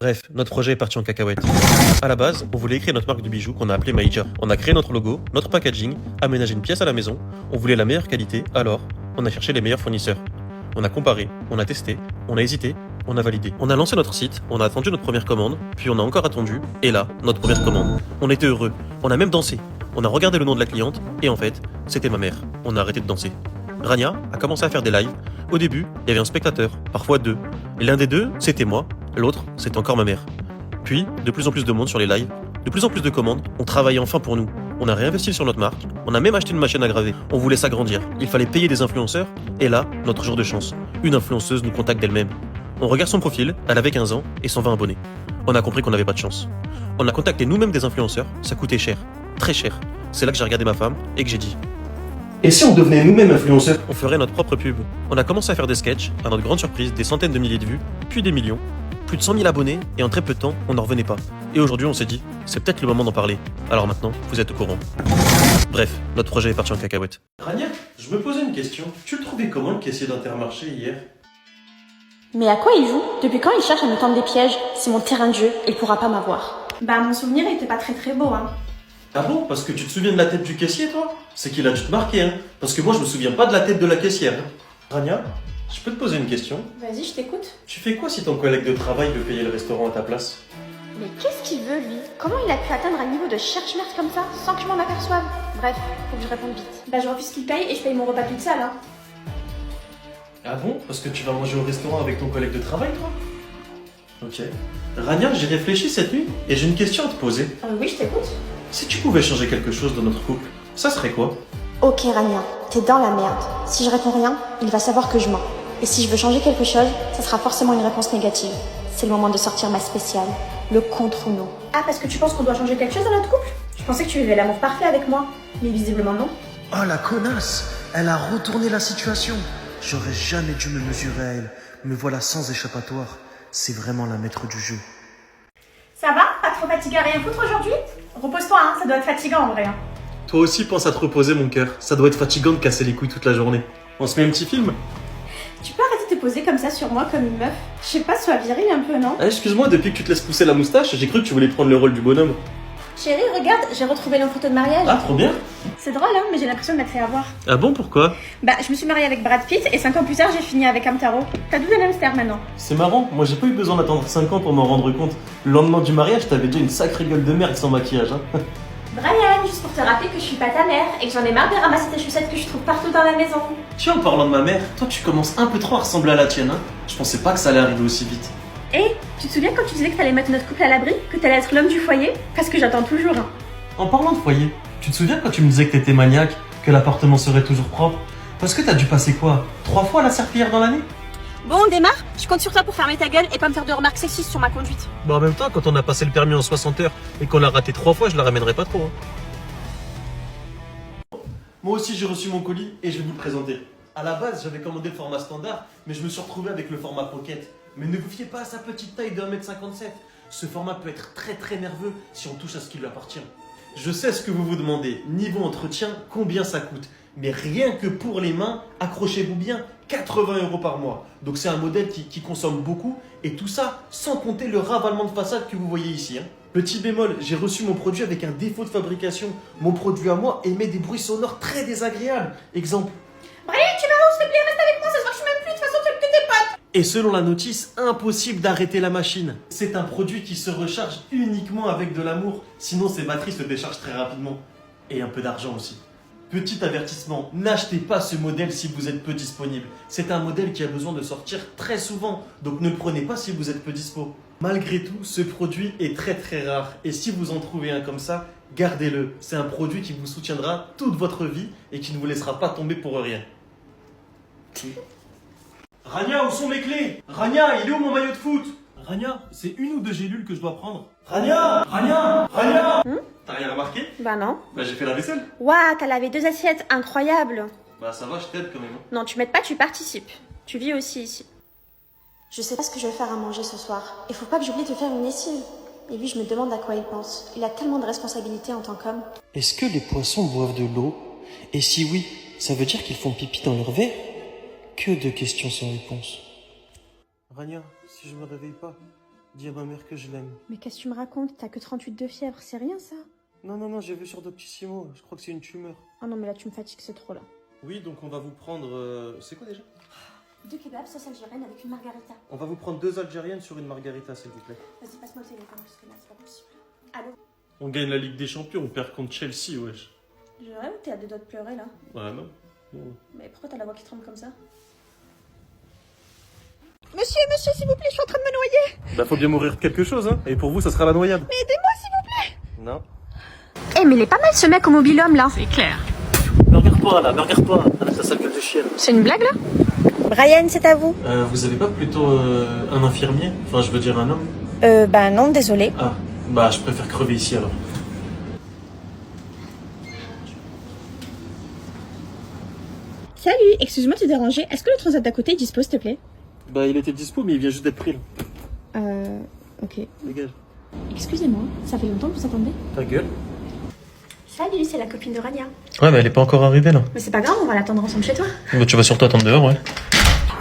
Bref, notre projet est parti en cacahuète. À la base, on voulait créer notre marque de bijoux qu'on a appelée Maïja. On a créé notre logo, notre packaging, aménagé une pièce à la maison, on voulait la meilleure qualité, alors on a cherché les meilleurs fournisseurs. On a comparé, on a testé, on a hésité, on a validé. On a lancé notre site, on a attendu notre première commande, puis on a encore attendu, et là, notre première commande. On était heureux, on a même dansé. On a regardé le nom de la cliente, et en fait, c'était ma mère. On a arrêté de danser. Rania a commencé à faire des lives. Au début, il y avait un spectateur, parfois deux. Et l'un des deux, c'était moi, l'autre, c'était encore ma mère. Puis, de plus en plus de monde sur les lives, de plus en plus de commandes, on travaillait enfin pour nous. On a réinvesti sur notre marque, on a même acheté une machine à graver. On voulait s'agrandir, il fallait payer des influenceurs, et là, notre jour de chance. Une influenceuse nous contacte d'elle-même. On regarde son profil, elle avait 15 ans et 120 abonnés. On a compris qu'on n'avait pas de chance. On a contacté nous-mêmes des influenceurs, ça coûtait cher, très cher. C'est là que j'ai regardé ma femme et que j'ai dit: et si on devenait nous-mêmes influenceurs? On ferait notre propre pub. On a commencé à faire des sketchs, à notre grande surprise, des centaines de milliers de vues, puis des millions, plus de 100 000 abonnés, et en très peu de temps, on n'en revenait pas. Et aujourd'hui, on s'est dit, c'est peut-être le moment d'en parler. Alors maintenant, vous êtes au courant. Bref, notre projet est parti en cacahuète. Rania, je me posais une question. Tu le trouvais comment le caissier d'Intermarché hier? Mais à quoi il joue? Depuis quand il cherche à me tendre des pièges? C'est mon terrain de jeu, il pourra pas m'avoir. Bah, mon souvenir, il était pas très beau, hein. Ah bon? Parce que tu te souviens de la tête du caissier, toi? C'est qu'il a dû te marquer, hein? Parce que moi, je me souviens pas de la tête de la caissière. Rania, je peux te poser une question? Vas-y, je t'écoute. Tu fais quoi si ton collègue de travail veut payer le restaurant à ta place? Mais qu'est-ce qu'il veut, lui? Comment il a pu atteindre un niveau de cherche-merde comme ça, sans que je m'en aperçoive? Bref, faut que je réponde vite. Bah, je refuse qu'il paye et je paye mon repas toute seule, hein. Ah bon? Parce que tu vas manger au restaurant avec ton collègue de travail, toi? Ok. Rania, j'ai réfléchi cette nuit et j'ai une question à te poser. Oui, je t'écoute. Si tu pouvais changer quelque chose dans notre couple, ça serait quoi? Ok, Rania, t'es dans la merde. Si je réponds rien, il va savoir que je mens. Et si je veux changer quelque chose, ça sera forcément une réponse négative. C'est le moment de sortir ma spéciale, le contre ou non. Ah, parce que tu penses qu'on doit changer quelque chose dans notre couple? Je pensais que tu vivais l'amour parfait avec moi. Mais visiblement non. Oh la connasse! Elle a retourné la situation. J'aurais jamais dû me mesurer à elle. Me voilà sans échappatoire. C'est vraiment la maître du jeu. Ça va? Pas trop fatigué à rien foutre aujourd'hui? Repose-toi, hein, ça doit être fatigant en vrai. Hein. Toi aussi, pense à te reposer, mon cœur. Ça doit être fatigant de casser les couilles toute la journée. On se met un petit film? Tu peux arrêter de te poser comme ça sur moi comme une meuf? Je sais pas, sois viril un peu, non? Ah, excuse-moi, depuis que tu te laisses pousser la moustache, j'ai cru que tu voulais prendre le rôle du bonhomme. Chérie, regarde, j'ai retrouvé nos photos de mariage. Ah, trop bien. C'est drôle, hein, mais j'ai l'impression de m'être fait avoir. Ah bon, pourquoi? Bah, je me suis mariée avec Brad Pitt et 5 ans plus tard, j'ai fini avec Hamtaro. T'as 12 hamsters maintenant. C'est marrant, moi j'ai pas eu besoin d'attendre 5 ans pour m'en rendre compte. Le lendemain du mariage, t'avais déjà une sacrée gueule de merde sans maquillage, hein. Brian, juste pour te rappeler que je suis pas ta mère et que j'en ai marre de ramasser tes chaussettes que je trouve partout dans la maison. Tiens, en parlant de ma mère, toi tu commences un peu trop à ressembler à la tienne, hein. Je pensais pas que ça allait arriver aussi vite. Et tu te souviens quand tu disais que t'allais mettre notre couple à l'abri? Que t'allais être l'homme du foyer? Parce que j'attends toujours, hein. En parlant de foyer, tu te souviens quand tu me disais que t'étais maniaque, que l'appartement serait toujours propre? Parce que t'as dû passer quoi? 3 fois à la serpillière dans l'année? Bon, on démarre? Je compte sur toi pour fermer ta gueule et pas me faire de remarques sexistes sur ma conduite. Bon, en même temps, quand on a passé le permis en 60 heures et qu'on l'a raté 3 fois, je la ramènerai pas trop, hein. Moi aussi j'ai reçu mon colis et je vais vous le présenter. À la base j'avais commandé le format standard, mais je me suis retrouvé avec le format pocket. Mais ne vous fiez pas à sa petite taille de 1m57. Ce format peut être très nerveux si on touche à ce qui lui appartient. Je sais ce que vous vous demandez, niveau entretien, combien ça coûte? Mais rien que pour les mains, accrochez-vous bien, 80 € par mois. Donc c'est un modèle qui consomme beaucoup et tout ça sans compter le ravalement de façade que vous voyez ici, hein. Petit bémol, j'ai reçu mon produit avec un défaut de fabrication. Mon produit à moi émet des bruits sonores très désagréables. Exemple. Brian, tu vas où, s'il te plaît? Reste avec moi, ça se voit que je suis même plus de toute façon que tes potes. Et selon la notice, impossible d'arrêter la machine. C'est un produit qui se recharge uniquement avec de l'amour, sinon ses batteries se déchargent très rapidement. Et un peu d'argent aussi. Petit avertissement, n'achetez pas ce modèle si vous êtes peu disponible. C'est un modèle qui a besoin de sortir très souvent, donc ne le prenez pas si vous êtes peu dispo. Malgré tout, ce produit est très rare et si vous en trouvez un comme ça, gardez-le. C'est un produit qui vous soutiendra toute votre vie et qui ne vous laissera pas tomber pour rien. Rania, où sont mes clés? Rania, il est où mon maillot de foot? Rania, c'est 1 ou 2 gélules que je dois prendre. Rania! T'as rien remarqué? Bah non. Bah j'ai fait la vaisselle. Waouh, t'as lavé 2 assiettes, incroyable. Bah ça va, je t'aide quand même. Hein. Non, tu m'aides pas, tu participes. Tu vis aussi ici. Je sais pas ce que je vais faire à manger ce soir. Il faut pas que j'oublie de faire une lessive. Et lui, je me demande à quoi il pense. Il a tellement de responsabilités en tant qu'homme. Est-ce que les poissons boivent de l'eau? Et si oui, ça veut dire qu'ils font pipi dans leur verre? Que de questions sans réponse. Rania, si je me réveille pas, Dis à ma mère que je l'aime. Mais qu'est-ce que tu me racontes? T'as que 38 de fièvre, c'est rien ça? Non, j'ai vu sur Doctissimo, je crois que c'est une tumeur. Oh non, mais là tu me fatigues, c'est trop là. Oui, donc on va vous prendre... C'est quoi déjà? 2 kebabs, sauce algérienne avec une margarita. On va vous prendre 2 algériennes sur une margarita, s'il vous plaît. Vas-y, passe-moi le téléphone, parce que là c'est pas possible. Allô? On gagne la Ligue des Champions, on perd contre Chelsea, wesh. Je rêve ou t'es à 2 doigts de pleurer là? Ouais, non. Mais pourquoi t'as la voix qui tremble comme ça? Monsieur, s'il vous plaît, je suis en train de me noyer! Bah faut bien mourir de quelque chose, hein. Et pour vous, ça sera la noyade. Mais aidez-moi s'il vous plaît! Non. Eh, mais il est pas mal ce mec au mobil-homme là! C'est clair. Me regarde pas, là, me regarde pas. Avec sa sale gueule de chienne. C'est une blague là? Brian, c'est à vous. Vous avez pas plutôt un infirmier? Enfin, je veux dire un homme. Bah non, désolé. Ah, bah je préfère crever ici alors. Salut, excuse-moi de te déranger. Est-ce que le transat d'à côté est dispo, s'il te plaît? Bah il était dispo, mais il vient juste d'être pris là. Ok. Dégage. Excusez-moi, ça fait longtemps que vous attendez? Ta gueule. Salut, c'est la copine de Rania. Ouais, mais elle est pas encore arrivée là. Mais c'est pas grave, on va l'attendre ensemble chez toi. Bah tu vas surtout attendre dehors, ouais.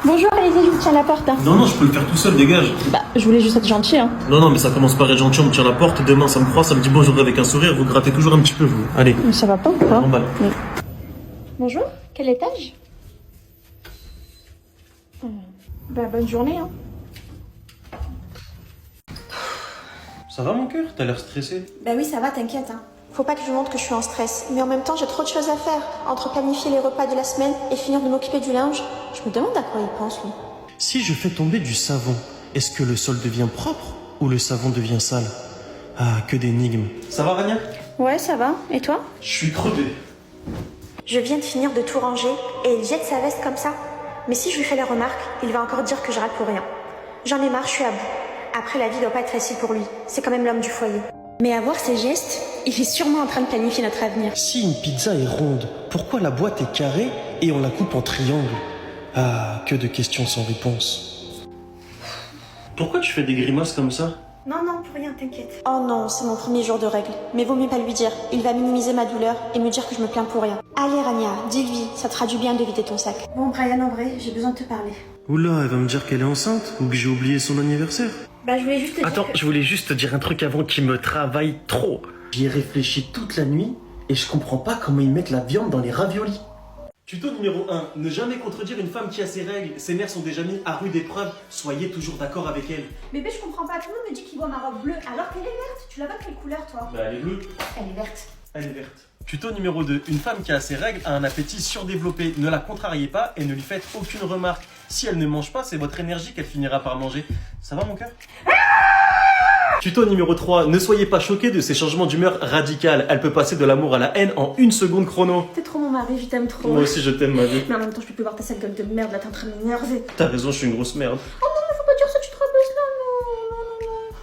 Bonjour, allez-y, je vous tiens la porte. Hein. Non, je peux le faire tout seul, dégage. Bah, je voulais juste être gentil, hein. Non, mais ça commence par être gentil, on me tient la porte, demain ça me croise, ça me dit bonjour avec un sourire, vous grattez toujours un petit peu, vous. Allez. Mais ça va pas ou quoi? Normal. Bonjour, quel étage? Bah, bonne journée, hein. Ça va mon cœur? T'as l'air stressé. Bah oui, ça va, t'inquiète. Hein. Faut pas que je lui montre que je suis en stress. Mais en même temps, j'ai trop de choses à faire. Entre planifier les repas de la semaine et finir de m'occuper du linge. Je me demande à quoi il pense, lui. Si je fais tomber du savon, est-ce que le sol devient propre ou le savon devient sale? Ah, que d'énigmes. Ça va Rania? Ouais, ça va. Et toi? Je suis crevé. Je viens de finir de tout ranger et il jette sa veste comme ça. Mais si je lui fais la remarque, il va encore dire que je rate pour rien. J'en ai marre, je suis à bout. Après, la vie doit pas être facile pour lui. C'est quand même l'homme du foyer. Mais à voir ses gestes, il est sûrement en train de planifier notre avenir. Si une pizza est ronde, pourquoi la boîte est carrée et on la coupe en triangle? Ah, que de questions sans réponse. Pourquoi tu fais des grimaces comme ça? Non, pour rien, t'inquiète. Oh non, c'est mon premier jour de règle. Mais vaut mieux pas lui dire. Il va minimiser ma douleur et me dire que je me plains pour rien. Allez, Rania, dis-lui. Ça te fera du bien de vider ton sac. Bon, Brian, en vrai, j'ai besoin de te parler. Oula, elle va me dire qu'elle est enceinte ou que j'ai oublié son anniversaire. Bah, je voulais juste te Attends, dire que... je voulais juste te dire un truc avant qui me travaille trop. J'y ai réfléchi toute la nuit et je comprends pas comment ils mettent la viande dans les raviolis. Tuto numéro 1. Ne jamais contredire une femme qui a ses règles. Ses nerfs sont déjà mis à rude épreuve. Soyez toujours d'accord avec elle. Bébé, je comprends pas. Tout le monde me dit qu'il voit ma robe bleue alors qu'elle est verte. Tu la vois de quelle couleur, toi? Bah elle est bleue. Elle est verte. Elle est verte. Tuto numéro 2. Une femme qui a ses règles a un appétit surdéveloppé. Ne la contrariez pas et ne lui faites aucune remarque. Si elle ne mange pas, c'est votre énergie qu'elle finira par manger. Ça va mon cœur? Tuto numéro 3. Ne soyez pas choqués de ces changements d'humeur radicales. Elle peut passer de l'amour à la haine en 1 seconde chrono. T'es trop mon mari, je t'aime trop. Moi aussi je t'aime ma vie. Mais en même temps, je peux plus voir ta sale gueule de merde là, t'es en train de m'énerver. T'as raison, je suis une grosse merde. Oh non, mais faut pas dire ça, tu te rabaisses là, non.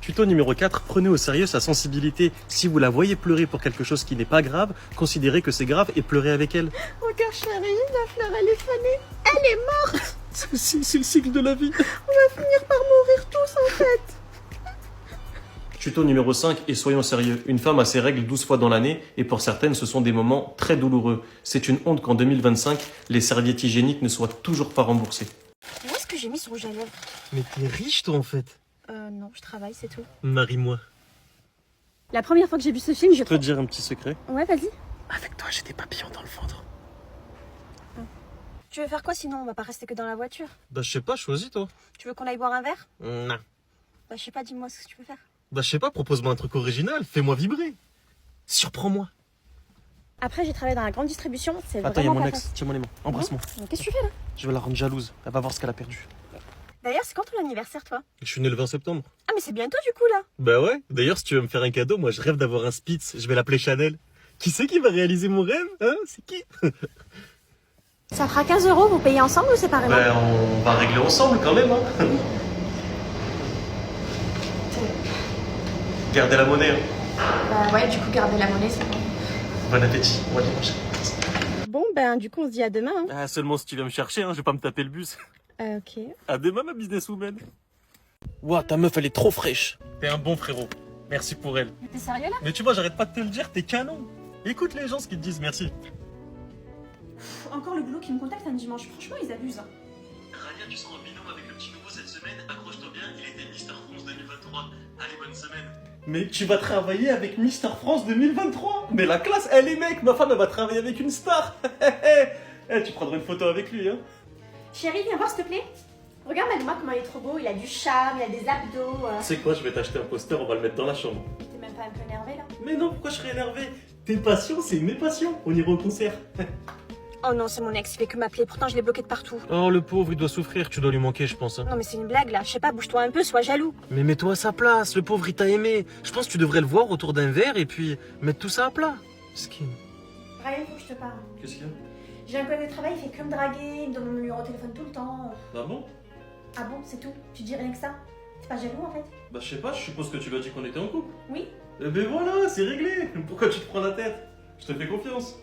Tuto numéro 4. Prenez au sérieux sa sensibilité. Si vous la voyez pleurer pour quelque chose qui n'est pas grave, considérez que c'est grave et pleurez avec elle. Regarde, chérie, la fleur, elle est fanée. Elle est morte. C'est le cycle de la vie. On va finir par mourir tous en fait. Tuto numéro 5, et soyons sérieux. Une femme a ses règles 12 fois dans l'année, et pour certaines, ce sont des moments très douloureux. C'est une honte qu'en 2025, les serviettes hygiéniques ne soient toujours pas remboursées. Où est-ce que j'ai mis ce rouge à lèvres? Mais t'es riche toi en fait. Non, je travaille, c'est tout. Marie-moi. La première fois que j'ai vu ce film, Je peux te dire un petit secret? Ouais, vas-y. Avec toi, j'ai des papillons dans le ventre. Tu veux faire quoi sinon? On va pas rester que dans la voiture. Bah je sais pas, choisis toi. Tu veux qu'on aille boire un verre? Non. Bah je sais pas, dis-moi ce que tu peux faire. Bah je sais pas, propose-moi un truc original, fais-moi vibrer. Surprends-moi. Après, j'ai travaillé dans la grande distribution, c'est Attends, il y a vraiment mon pas ex, facile. tiens-moi les mains, embrasse-moi. Qu'est-ce que tu fais là? Je vais la rendre jalouse, elle va voir ce qu'elle a perdu. D'ailleurs, c'est quand ton anniversaire, toi? Je suis né le 20 septembre. Ah, mais c'est bientôt du coup là. Bah ouais, d'ailleurs si tu veux me faire un cadeau, moi je rêve d'avoir un Spitz, je vais l'appeler Chanel. Qui c'est qui va réaliser mon rêve? Hein? C'est qui? Ça fera 15 €, vous payez ensemble ou séparément? Bah on va régler ensemble quand même hein. Gardez la monnaie hein. Bah ouais, du coup, garder la monnaie, c'est bon. Bon appétit, on va aller manger. Bon, ben, du coup, on se dit à demain. Hein. Ah seulement si tu viens me chercher hein, je vais pas me taper le bus. Ok. À demain ma businesswoman. Ouah ta meuf elle est trop fraîche. T'es un bon frérot, merci pour elle. T'es sérieux là? Mais tu vois j'arrête pas de te le dire, t'es canon. Écoute les gens ce qu'ils te disent, merci. Encore le boulot qui me contacte un dimanche. Franchement, ils abusent. Rania, tu sens un binôme avec le petit nouveau cette semaine, accroche-toi bien, il était Mister semaine. Mais tu vas travailler avec Mister France 2023. Mais la classe, elle est mec, ma femme elle va travailler avec une star. Eh, tu prendras une photo avec lui, hein. Chérie, viens voir s'il te plaît. Regarde Maluma comment il est trop beau, il a du charme, il a des abdos. Tu sais quoi, je vais t'acheter un poster, on va le mettre dans la chambre. T'es même pas un peu énervé là? Mais non, pourquoi je serais énervé? Tes passions, c'est mes passions. On ira au concert. Oh non, c'est mon ex, il fait que m'appeler, pourtant je l'ai bloqué de partout. Oh, le pauvre, il doit souffrir, tu dois lui manquer, je pense. Non mais c'est une blague là, je sais pas, bouge-toi un peu, sois jaloux. Mais mets-toi à sa place, le pauvre, il t'a aimé. Je pense que tu devrais le voir autour d'un verre et puis mettre tout ça à plat. Skin. Ryan, faut que je te parle. Qu'est-ce qu'il y a? J'ai un collègue de travail, il fait que me draguer, il me donne mon numéro de téléphone tout le temps. Ah bon? Ah bon, c'est tout? Tu dis rien que ça? T'es pas jaloux en fait? Bah, je sais pas, je suppose que tu lui as dit qu'on était en couple. Oui? Eh ben voilà, c'est réglé. Pourquoi tu te prends la tête? Je te fais confiance.